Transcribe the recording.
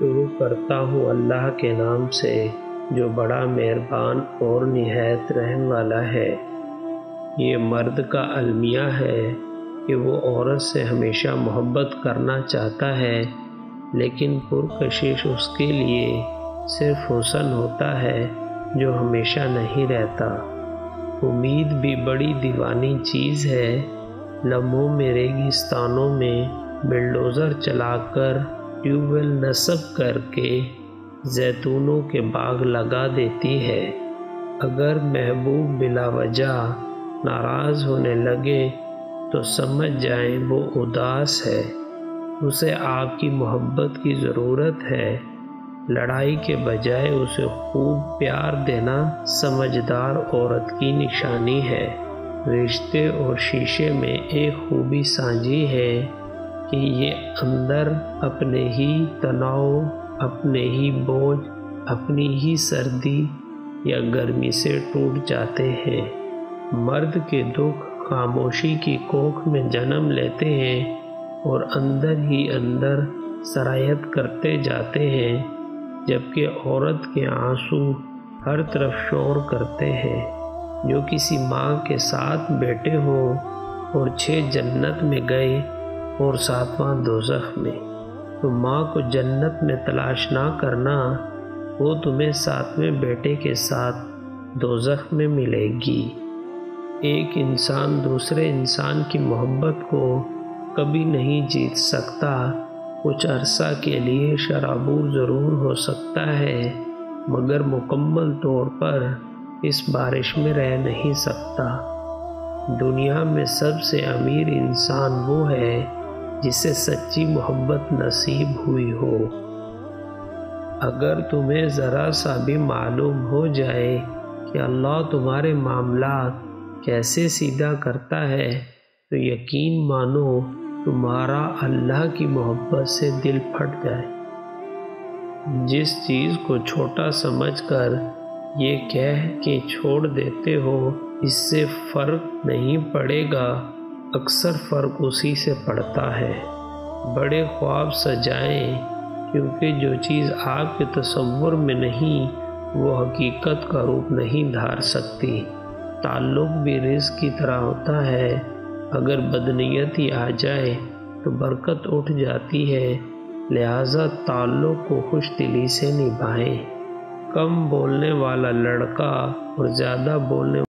شروع کرتا ہوں اللہ کے نام سے جو بڑا مہربان اور نہایت رحم والا ہے۔ یہ مرد کا المیہ ہے کہ وہ عورت سے ہمیشہ محبت کرنا چاہتا ہے، لیکن پرکشش اس کے لیے صرف حسن ہوتا ہے جو ہمیشہ نہیں رہتا۔ امید بھی بڑی دیوانی چیز ہے، لمحوں میں ریگستانوں میں بلڈوزر چلا کر ٹیوب ویل نصب کر کے زیتونوں کے باغ لگا دیتی ہے۔ اگر محبوب بلا وجہ ناراض ہونے لگے تو سمجھ جائیں وہ اداس ہے، اسے آپ کی محبت کی ضرورت ہے۔ لڑائی کے بجائے اسے خوب پیار دینا سمجھدار عورت کی نشانی ہے۔ رشتے اور شیشے میں ایک خوبی سانجھی ہے کہ یہ اندر اپنے ہی تناؤ، اپنے ہی بوجھ، اپنی ہی سردی یا گرمی سے ٹوٹ جاتے ہیں۔ مرد کے دکھ خاموشی کی کوکھ میں جنم لیتے ہیں اور اندر ہی اندر سرایت کرتے جاتے ہیں، جبکہ عورت کے آنسو ہر طرف شور کرتے ہیں۔ جو کسی ماں کے ساتھ بیٹھے ہوں اور 6 جنت میں گئے اور 7واں دوزخ میں، تو ماں کو جنت میں تلاش نہ کرنا، وہ تمہیں 7ویں بیٹے کے ساتھ دوزخ میں ملے گی۔ ایک انسان دوسرے انسان کی محبت کو کبھی نہیں جیت سکتا، کچھ عرصہ کے لیے شرابور ضرور ہو سکتا ہے، مگر مکمل طور پر اس بارش میں رہ نہیں سکتا۔ دنیا میں سب سے امیر انسان وہ ہے جسے سچی محبت نصیب ہوئی ہو۔ اگر تمہیں ذرا سا بھی معلوم ہو جائے کہ اللہ تمہارے معاملات کیسے سیدھا کرتا ہے، تو یقین مانو تمہارا اللہ کی محبت سے دل پھٹ جائے۔ جس چیز کو چھوٹا سمجھ کر یہ کہہ کے چھوڑ دیتے ہو اس سے فرق نہیں پڑے گا، اکثر فرق اسی سے پڑتا ہے۔ بڑے خواب سجائیں، کیونکہ جو چیز آپ کے تصور میں نہیں وہ حقیقت کا روپ نہیں دھار سکتی۔ تعلق بھی رزق کی طرح ہوتا ہے، اگر بدنیتی آ جائے تو برکت اٹھ جاتی ہے، لہذا تعلق کو خوش دلی سے نبھائیں۔ کم بولنے والا لڑکا اور زیادہ بولنے